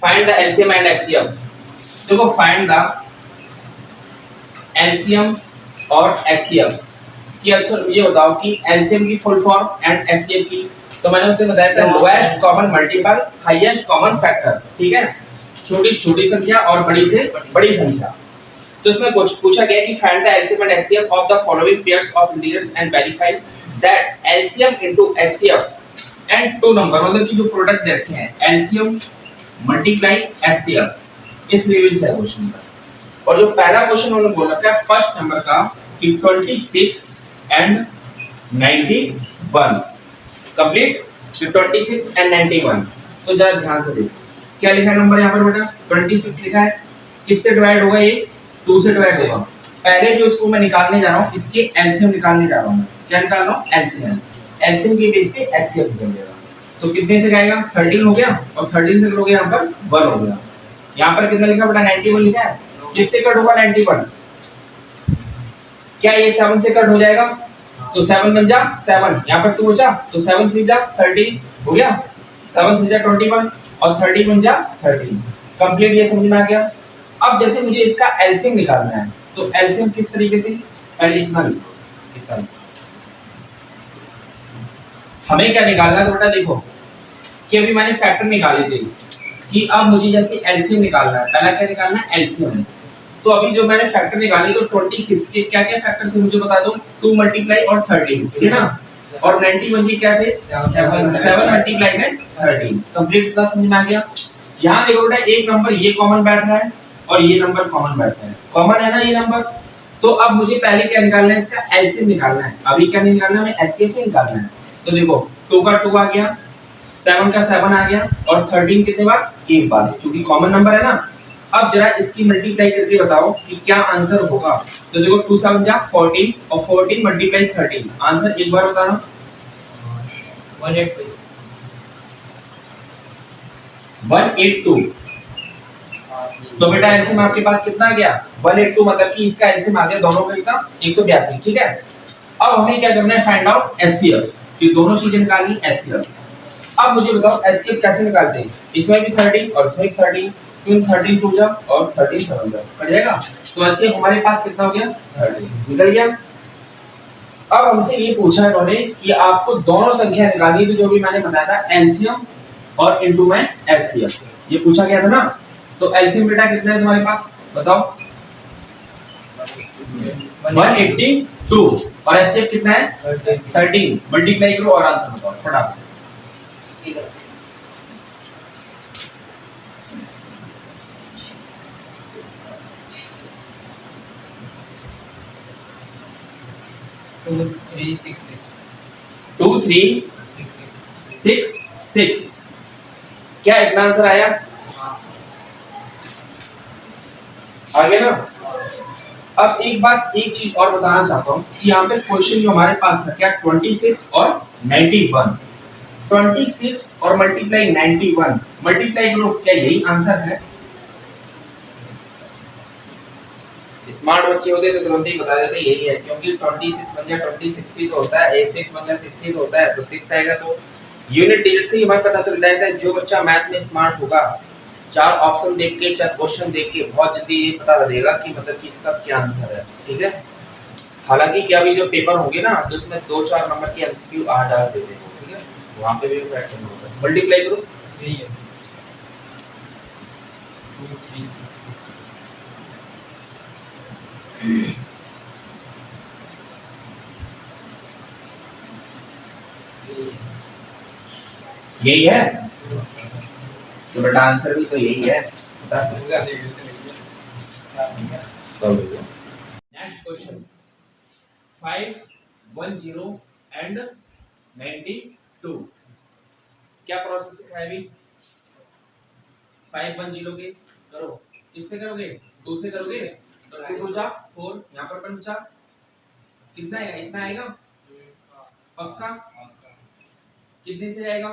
Find the LCM and HCF. देखो find the LCM और HCF कि अक्सर ये बताओ कि एलसीएम की फुल फॉर्म एंड एचसीएफ की। तो मैंने उससे बताया था lowest common multiple highest common factor, ठीक है, छोटी छोटी संख्या और बड़ी से बड़ी संख्या। तो इसमें कुछ पूछा गया कि find the LCM and HCF of the following pairs of integers and verify that LCM into HCF and two number, मतलब कि जो प्रोडक्ट दे रखे हैं एलसीएम मल्टीप्लाई एचसीएफ, इस लेवल से है क्वेश्चन का। और जो पहला क्वेश्चन उन्होंने बोला था फर्स्ट नंबर का कि 26 एंड 91 कंप्लीट, 26 एंड 91। तो जरा ध्यान से देखो क्या लिखा है नंबर यहाँ पर बेटा, 26 लिखा है, किससे डिवाइड होगा ये, 2 से डिवाइड होगा। पहले जो इसको मैं निकालने जा रहा हूँ इसकी एलसीएम निकालने जा रहा हूँ, क्या निकाल रहा हूँ, एलसीएम। एलसीएम के बेस पे एचसीएफ निकल जाएगा। तो कितने से जाएगा, 13 हो गया, और 13 से करोगे यहाँ पर 1 हो गया। यहाँ पर कितना लिखा बेटा, 91 लिखा है, किससे कट होगा 91, क्या ये 7 से कट हो जाएगा, तो 7 बन जा 7, यहाँ पर 2 बचा तो 7 3 जा 30 हो गया, 7 3 जा 21 और 30 बन जा 30 कंप्लीट। ये समझ में आ गया। अब जैसे मुझे इसका एलसीएम निकालना है तो एलसीएम किस तरीके से, पहले इतना लिखो, इतना हमें क्या निकालना है बेटा, देखो कि अभी मैंने फैक्टर निकाले थे कि अब मुझे जैसे एलसीएम निकालना है, पहला क्या निकालना है, एलसीएम। तो अभी जो मैंने फैक्टर निकाले तो 26 के क्या क्या फैक्टर थे मुझे बता दो, 2 मल्टीप्लाई और 13, ठीक है ना, और 91 के क्या थे, 7 मल्टीप्लाई में 13 कंप्लीट। इतना समझ में आ गया। यहाँ देखो बेटा एक नंबर ये कॉमन बैठ रहा है और ये नंबर कॉमन बैठ रहा है, कॉमन है ना ये नंबर। तो अब मुझे पहले क्या निकालना है, इसका एलसीएम निकालना है, अभी क्या निकालना है, हमें एचसीएफ निकालना है। तो देखो 2 का 2 आ गया, 7 का 7 आ गया और 13 कितने बार, एक बार, क्योंकि कॉमन नंबर है ना। अब जरा इसकी मल्टीप्लाई करके बताओ कि क्या आंसर होगा। तो देखो 2 7 जा 14 और 14 मल्टीप्लाई 13, आंसर एक बार बताना, 182। तो बेटा एलसीएम आपके पास कितना आ गया, 182, मतलब कि इसका एलसीएम आ गया दोनों का कितना, 182, ठीक है। अब हमें क्या करना है, फाइंड आउट एचसीएफ, कि दोनों चीजें निकालनी एचसीएफ। अब मुझे बताओ एचसीएफ कैसे निकालते हैं, इसमें भी 30 और इसमें भी 30, तो 13 2 जा और 13 7 जा कट जाएगा। तो एचसीएफ हमारे पास कितना हो गया, 30 निकल गया। अब हमसे ये पूछा है इन्होंने कि आपको दोनों संख्या निकालनी थी, जो भी मैंने बताया था एलसीएम और इनटू में एचसीएफ, ये पूछा गया था ना। तो एलसीएम बेटा कितना है तुम्हारे पास बताओ, 182 और एचसीएफ कितना है 13, मल्टीप्लाई करो और आंसर बताओ फटाफट। 2366 क्या इतना आंसर आया, आ गया ना। अब एक बात एक चीज और बताना चाहता हूँ कि यहाँ पे क्वेश्चन जो हमारे पास था क्या 26 और 91, 26 और मल्टीप्लाई 91 मल्टीप्लाई करो, क्या यही आंसर है। स्मार्ट बच्चे होते तो तुरंत ही बता देते यही है, क्योंकि 26 बन गया 26 ही तो होता है, 6 बन गया 6 ही तो होता है, तो 6 आएगा। तो यूनिट डिजिट से ही हमें पता चल जाता है जो बच्चा मैथ में स्मार्ट होगा, 4 ऑप्शन देख के 4 क्वेश्चन देख के बहुत जल्दी ये पता लगेगा कि मतलब कि इसका क्या आंसर है, ठीक है। हालांकि क्या भी जो पेपर होंगे ना तो उसमें 2-4 नंबर की एमसीक्यू आ डाल देते हैं, ठीक है, वहां पे भी पैटर्न होता है। मल्टीप्लाई करो, यही है 2366 यही है, तो बेटा आंसर भी तो यही है, नेक्स्ट क्वेश्चन 510 एंड 92 क्या प्रोसेस सिखाया अभी, 510 के करो, किससे करोगे, 2 से करोगे, तो 2 2 जा 4, यहाँ पर अपन बचा कितना आएगा, इतना आएगा पक्का, कितने से जाएगा,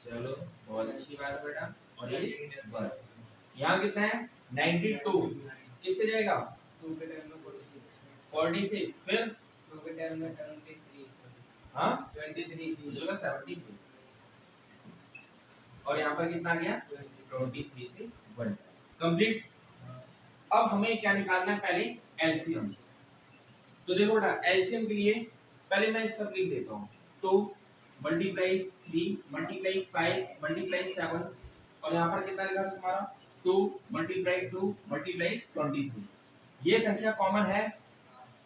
चलो बहुत अच्छी बात है बेटा। और ये यहाँ कितना है 92, किससे जाएगा 2 के टाइम में 46, फिर 2 के टाइम में 73, हाँ 23 73 और यहाँ पर कितना आ गया 23 से 1 कंप्लीट। अब हमें क्या निकालना है, पहले एलसीएम। तो देखो बेटा एलसीएम के लिए पहले मैं सब लिख देता हूँ। 2 मल्टीप्लाई 3 मल्टीप्लाई 5 मल्टीप्लाई 7 और यहाँ पर कितना लिखा तुम्हारा 2 मल्टीप्लाई 2 मल्टीप्लाई 23। ये संख्या कॉमन है,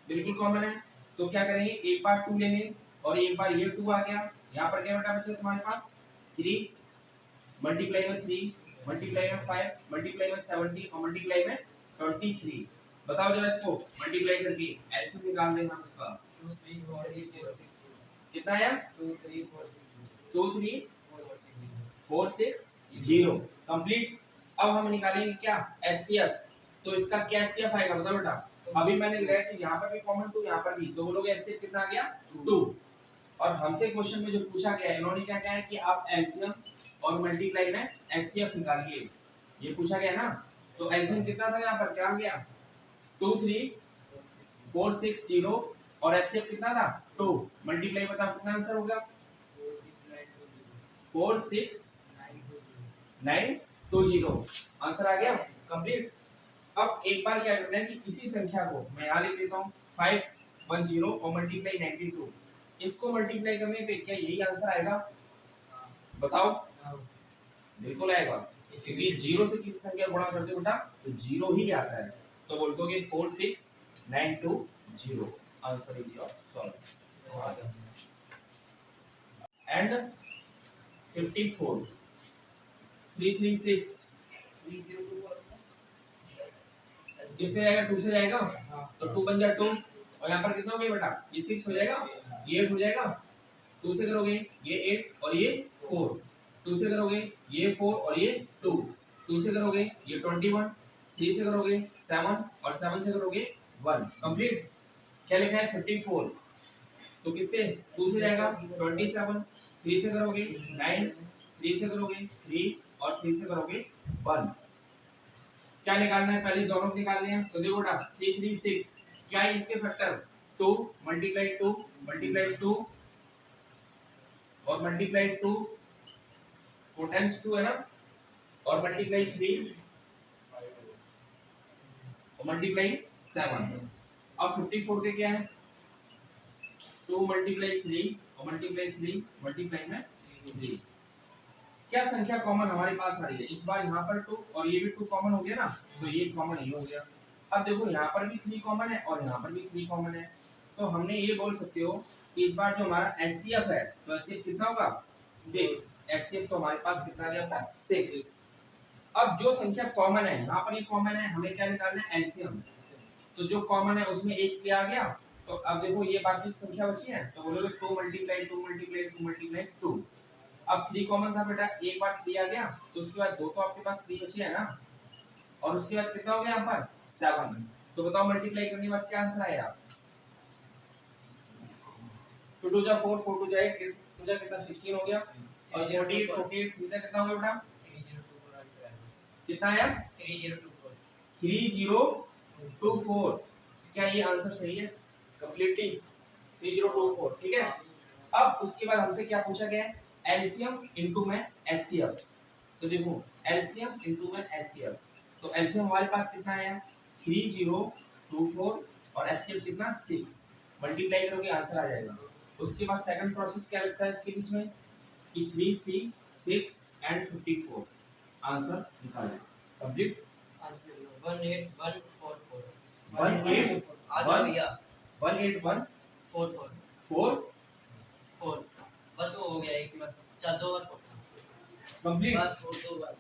बिल्कुल कॉमन है। तो क्या करेंगे, एक बार 2 लेंगे और एक बार ये 2 आ गया। यहाँ पर क्या बेटा बचा तुम्हारे पास 3 मल्टीप्लाई में 3 मल्टीप्लाई में 5 मल्टीप्लाई में 70 और मल्टीप्लाई में 23। बताओ जरा इसको मल्टीप्लाई करके एलसीएम निकाल देना हम इसका। 2 3 4 6 0 कितना आया 2 3 4 6 2 3 4 6 4 6 0 कंप्लीट। अब हम निकालेंगे क्या एचसीएफ। तो इसका क्या एचसीएफ आएगा बताओ बेटा। अभी मैंने लिखा कि यहाँ पर भी कॉमन 2 यहाँ पर भी, तो बोलोगे एचसीएफ कितना आ गया 2। और हमसे क्वेश्चन में जो पूछा गया है, इन्होंने क्या कहा है कि आप एलसीएम और मल्टीप्लाई में एचसीएफ निकालिए, ये पूछा गया ना। तो एलसीएम कितना था यहाँ पर, क्या आ गया 2 3 4 6 0 और एचसीएफ कितना था 2। मल्टीप्लाई बताओ कितना आंसर होगा 4 6 9 2 0 आंसर आ गया कंप्लीट। अब एक बार क्या करना है कि इसी संख्या को मैं यहाँ लिख देता हूँ 510 और मल्टीप्लाई 92, इसको मल्टीप्लाई करने पे क्या यही आंसर आएगा बताओ। बिल्कुल आएगा, क्योंकि 0 से किसी संख्या को गुणा करते हो बेटा तो 0 ही आता है। तो बोल दोगे 4 6 9 2 0 answer is your solve. And 54 336 इससे जाएगा 2 से जाएगा तो 2 बन जाए 2 और यहाँ पर कितना हो गया बेटा ये 6 हो जाएगा, ये 8 हो जाएगा। 2 से करोगे ये 8 और ये 4, 2 से करोगे ये 4 और ये 2, 2 से करोगे ये 21, 3 से करोगे 7 और 7 से करोगे 1 कंप्लीट। क्या लिखा है 54, तो किससे 2 से जाएगा 27, 3 से करोगे 9, 3 से करोगे 3 और 3 से करोगे 1। क्या निकालना है, पहले दोनों निकालने हैं। तो देखो बेटा 336 क्या है इसके फैक्टर 2 मल्टीप्लाई 2 मल्टीप्लाई 2 और मल्टीप्लाई 2 पोटेंस 2 है ना, और मल्टीप्लाई 3 और मल्टीप्लाई 7। अब 54 के क्या है 2 मल्टीप्लाई 3 और मल्टीप्लाई 3 मल्टीप्लाई में 3। क्या संख्या कॉमन हमारे पास आ रही है, इस बार यहाँ पर 2 और ये भी 2 कॉमन हो गया ना, तो ये कॉमन ही हो गया। अब देखो यहाँ पर भी 3 कॉमन है और यहाँ पर भी 3 कॉमन है, तो हमने ये बोल सकते हो कि इस बार जो हमारा एचसीएफ है तो एचसीएफ कितना होगा 6। एचसीएफ तो हमारे पास कितना जाता है 6। अब जो संख्या कॉमन है यहाँ पर ये कॉमन है, हमें क्या निकालना है एलसीएम। तो जो कॉमन है उसमें एक क्या आ गया, तो अब देखो ये बाकी संख्या बची है तो बोलोगे 2 मल्टीप्लाई 2 मल्टीप्लाई 2 मल्टीप्लाई 2। अब 3 कॉमन था बेटा, एक बार 3 आ गया तो उसके बाद 2 तो आपके पास 3 बचे है ना, और उसके बाद कितना हो गया यहाँ पर 7। तो बताओ मल्टीप्लाई करने के बाद क्या आंसर आया 2 2 जा 4 4 2 जा 8 2 जा कितना 16 हो गया, और 48 48 3 जा कितना हो गया बेटा 3024 आंसर है। कितना आया 3024 3024। क्या ये आंसर सही है कंप्लीटली 3024 ठीक है। अब उसके बाद हमसे क्या पूछा गया है एलसीएम इनटू में एचसीएफ। तो देखो एलसीएम इनटू में एचसीएफ, तो एलसीएम हमारे पास कितना आया 3024 और एचसीएफ कितना 6। मल्टीप्लाई करोगे आंसर आ जाएगा। उसके बाद सेकंड प्रोसेस क्या लगता है इसके बीच में कि 3C 6 एंड 54 आंसर निकालें कंप्लीट। आंसर 18144 18144 बस वो हो गया एक बार 2 बार कंप्लीट। बस 2 बार।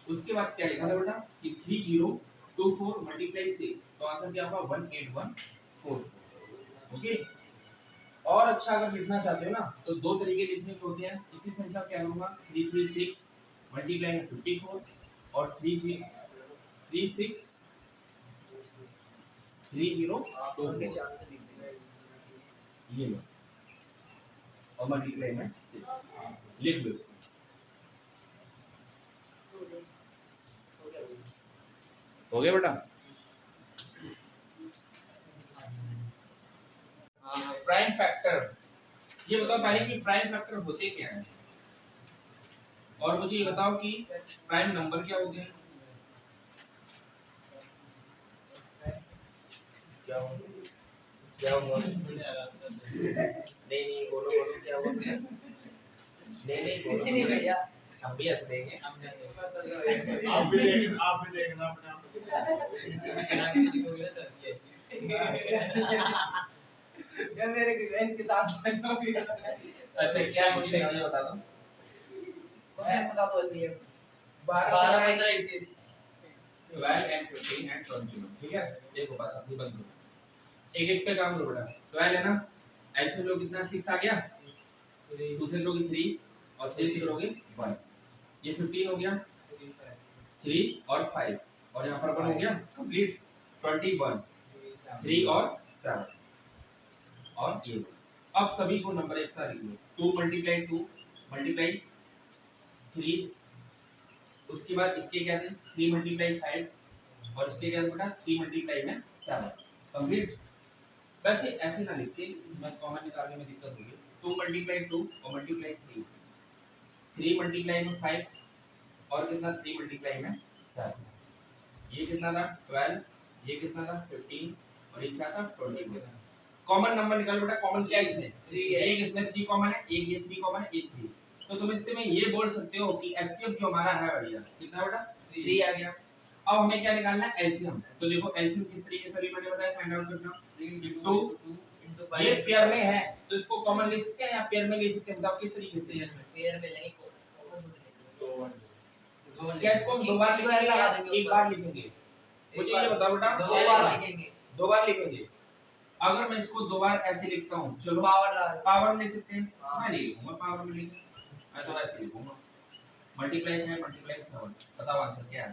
उसके बाद क्या लिखा था बेटा कि 3024 मल्टीप्लाई 6, तो आंसर क्या होगा 18144। ओके। और अच्छा अगर लिखना चाहते हो ना तो दो तरीके लिखने के होते हैं। इसी संख्या को क्या करूंगा 336 मल्टीप्लाई 54 और 36 3024 ये लो और मल्टीप्लाई में 6 लिख लो इसको। हो गया बेटा। प्राइम फैक्टर ये बताओ पहले कि प्राइम फैक्टर होते क्या हैं, और मुझे ये बताओ कि प्राइम नंबर क्या होते हैं। क्या होंगे, क्या होगा? नहीं बोलो बोलो क्या होते हैं। नहीं कुछ नहीं बोलो, भैया। हम भी हंस देंगे। आप भी देखना अपने आप ये मेरे की किताब में होगी। अच्छा क्या क्वेश्चन है ये बता दो। क्वेश्चन बता दो जल्दी। 12 12 15 21 12 and 15 and 20, ठीक है। देखो बस असली बंद दो, एक एक पे काम करो बेटा। 12 है ना, एलसीएम लोग कितना 6 आ गया, दूसरे लोग 3 और 3 से करोगे 1, ये 15 हो गया, 3 और 5 और यहाँ पर 1 हो गया कंप्लीट, 21 3 और 7 और ये। अब सभी को नंबर एक साथ लिख लो, 2 × 2 × 3, उसके बाद इसके क्या थे 3 × 5 और इसके क्या बेटा 3 × 7 कंप्लीट। वैसे ऐसे ना लिख के मैं कॉमन निकालने में दिक्कत होगी। 2 × 2 और × 3, 3 × 5 और कितना 3 × 7, ये कितना था 12, ये कितना था 15 और ये क्या था 20। कॉमन नंबर निकालो बेटा, कॉमन क्या है इसमें 3 है। एक इसमें 3 कॉमन है, एक ये 3 कॉमन है, एक 3। तो तुम इससे में ये बोल सकते हो कि एचसीएफ जो हमारा है बढ़िया कितना बेटा 3 आ गया। अब हमें क्या निकालना है एलसीएम। तो देखो एलसीएम किस तरीके से अभी मैंने बताया फाइंड आउट करना, 2 ये पेयर में है तो इसको कॉमन ले सकते हैं या पेयर में ले सकते हैं, बताओ किस तरीके से। पेयर में नहीं क्या इसको हम दो बार लिखेंगे या एक बार लिखेंगे, मुझे ये बताओ बेटा। दो बार लिखेंगे, दो बार लिखेंगे। अगर मैं इसको दो बार ऐसे लिखता हूँ, चलो पावर पावर में लिख सकते हैं, हाँ। मैं नहीं लिखूंगा पावर में लिख, मैं तो ऐसे लिखूंगा मल्टीप्लाई है मल्टीप्लाई 7। बताओ आंसर क्या है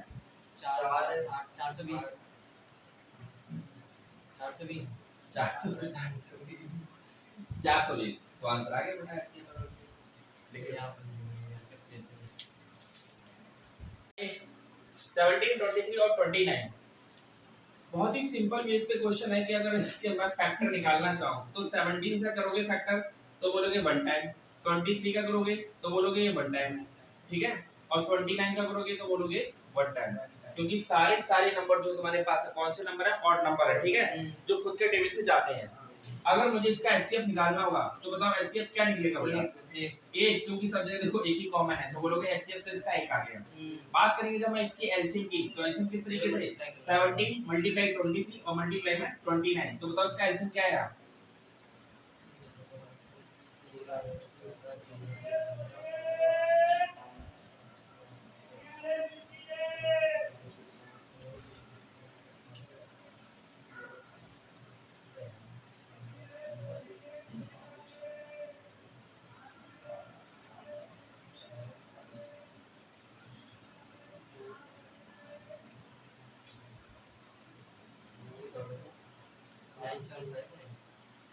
420 420 तो आंसर आ गया बेटा ऐसे ही तरह से लिखिए आप 17 23 और 29। बहुत ही सिंपल बेस पे क्वेश्चन है कि अगर इसके मैं फैक्टर निकालना चाहूं तो 17 से करोगे फैक्टर तो बोलोगे वन टाइम, 23 का करोगे तो बोलोगे ये वन टाइम, ठीक है, और 29 का करोगे तो बोलोगे वन टाइम, क्योंकि सारे नंबर जो तुम्हारे पास है कौन से नंबर है ऑड नंबर है, ठीक है, जो खुद के टेबल से जाते हैं। अगर मुझे इसका एचसीएफ निकालना होगा तो बताओ एचसीएफ क्या निकलेगा बेटा एक, क्योंकि सब जगह देखो एक ही कॉमन है तो बोलोगे एचसीएफ तो इसका एक आ गया। बात करेंगे जब मैं इसकी एलसीएम की, तो एलसीएम किस तरीके से 17 × 23 और मल्टीप्लाई में 29, तो बताओ इसका एलसीएम क्या आया।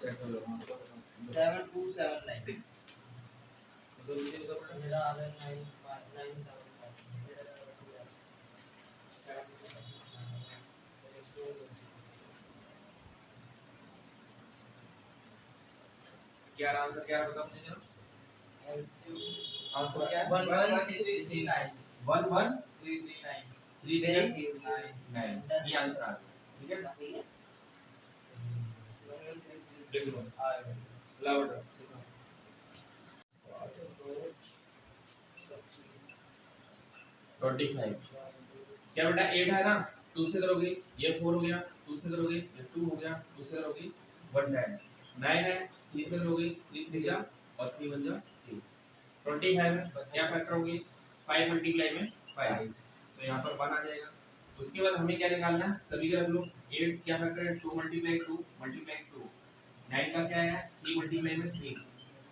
चेक कर लो 7279 तो मुझे बताओ मेरा आ रहा है 995 क्या आंसर क्या है बताओ मुझे जरा। आंसर क्या है 11339 11339 ये आंसर आ गया, ठीक है लिख लो लाउड। ट्वेंटी फाइव क्या बेटा 8 है ना, 2 से करोगे ये 4 हो गया, 2 से करोगे ये 2 हो गया, 2 से करोगे 1 टाइम, 9 है 3 से करोगे 3 3 जा और 3 1 जा 3, 25 है क्या फैक्टर होगी 5 मल्टीप्लाई में 5 तो यहाँ पर 1 आ जाएगा। उसके बाद हमें क्या निकालना है सभी का रख लो, 8 क्या फैक्टर है 2 × 2 × 2, 9 का क्या है 3 मल्टीप्लाई में 3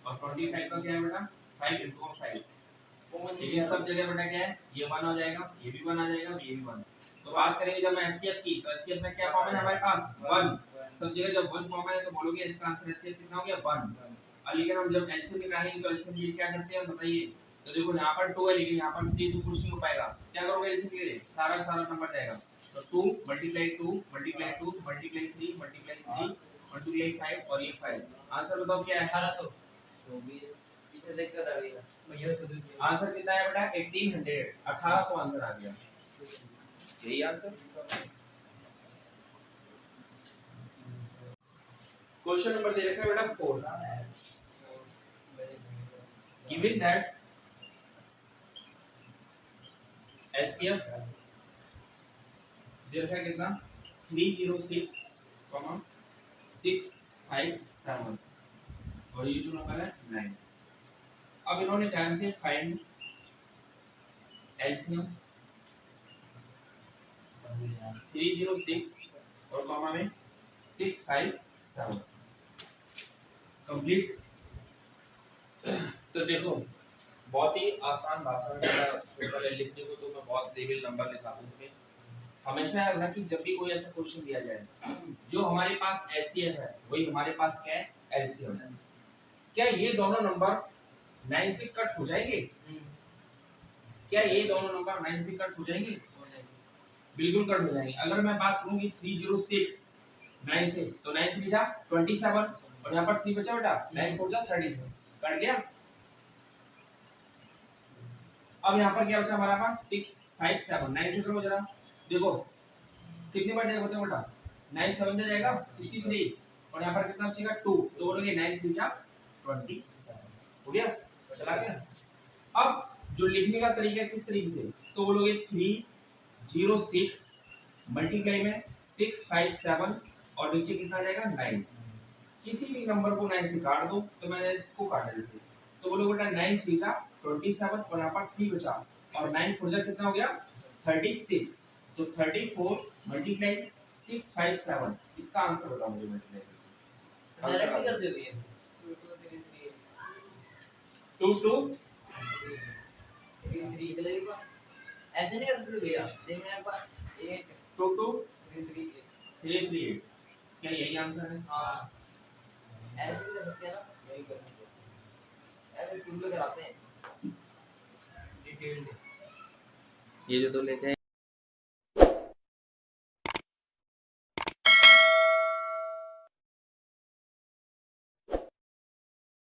और 25 का क्या है बेटा 5 × 5, लेकिन सब जगह बेटा क्या है ये 1 हो जाएगा, ये भी 1 आ जाएगा और ये भी 1। तो बात करेंगे जब मैं एचसीएफ की, तो एचसीएफ में क्या कॉमन है हमारे पास 1, सब जगह जब 1 कॉमन है तो बोलोगे इसका आंसर एचसीएफ कितना हो गया 1। और लेकिन हम जब एलसीएम निकालेंगे तो एलसीएम ये क्या करते हैं बताइए, तो देखो यहाँ पर 2 है लेकिन यहाँ पर 3 तो कुछ नहीं हो पाएगा, क्या करोगे एलसीएम के लिए सारा नंबर जाएगा, तो 2 × 2 × 2 × 3 × 3 × 5 और ये 5, आंसर बताओ क्या है 1800 24 पीछे देख कर आ गया भैया खुद ही आंसर कितना है बेटा 1800 1800 आंसर आ गया यही आंसर क्वेश्चन नंबर दे रखा है बेटा 4 given that SCF दे रखा है कितना 306 657 और ये जो नंबर है 9 अब इन्होंने ध्यान से फाइंड एलसीएम 306 और कॉमा में 657 कंप्लीट। तो देखो बहुत ही आसान भाषा में सिंपल है लिखने को, तो मैं बहुत लेवल नंबर लिखा दूं उसमें। हमेशा याद रखना कि जब भी कोई ऐसा क्वेश्चन दिया जाए जो हमारे पास एचसीएफ है वही हमारे पास क्या है एलसीएम है। क्या ये दोनों नंबर 9 से कट हो जाएंगे? क्या ये दोनों नंबर 9 से कट हो जाएंगे? बिल्कुल कट हो जाएंगे। अगर मैं बात करूं कि 306 9 से तो 9 3 जा 27 और यहां पर 3 बचा बेटा 9 4 जा 36 कट गया। अब यहां पर क्या बचा हमारा पास 657 9 से करो जरा देखो कितने बार जाएगा बताओ बेटा 9 7 जाएगा 63 और यहां पर कितना बचेगा 2 तो बोलोगे 9 3 जा 27 हो गया चला गया। अब जो लिखने का तरीका किस तरीके से तो बोलोगे 306 मल्टीप्लाई में 657 और नीचे कितना जाएगा 9। किसी भी नंबर को 9 से काट दो तो मैं इसको काट देंगे तो बोलोगे बेटा 9 3 जा 27 और यहां पर 3 बचा और 9 4 जा कितना हो गया 36 तो 34 मल्टीप्लाई 657 इसका आंसर बताओ मुझे मल्टीप्लाई डायरेक्ट कर दे भैया 2 2 3 चलेगा ऐसे नहीं कर सकते भैया देखना एक बार 8 2 2 3 3 338 क्या यही आंसर है? हाँ ऐसे भी कर सकते हैं ना यही कर सकते हैं ऐसे क्यों कराते हैं डिटेल्ड ये जो तो लेके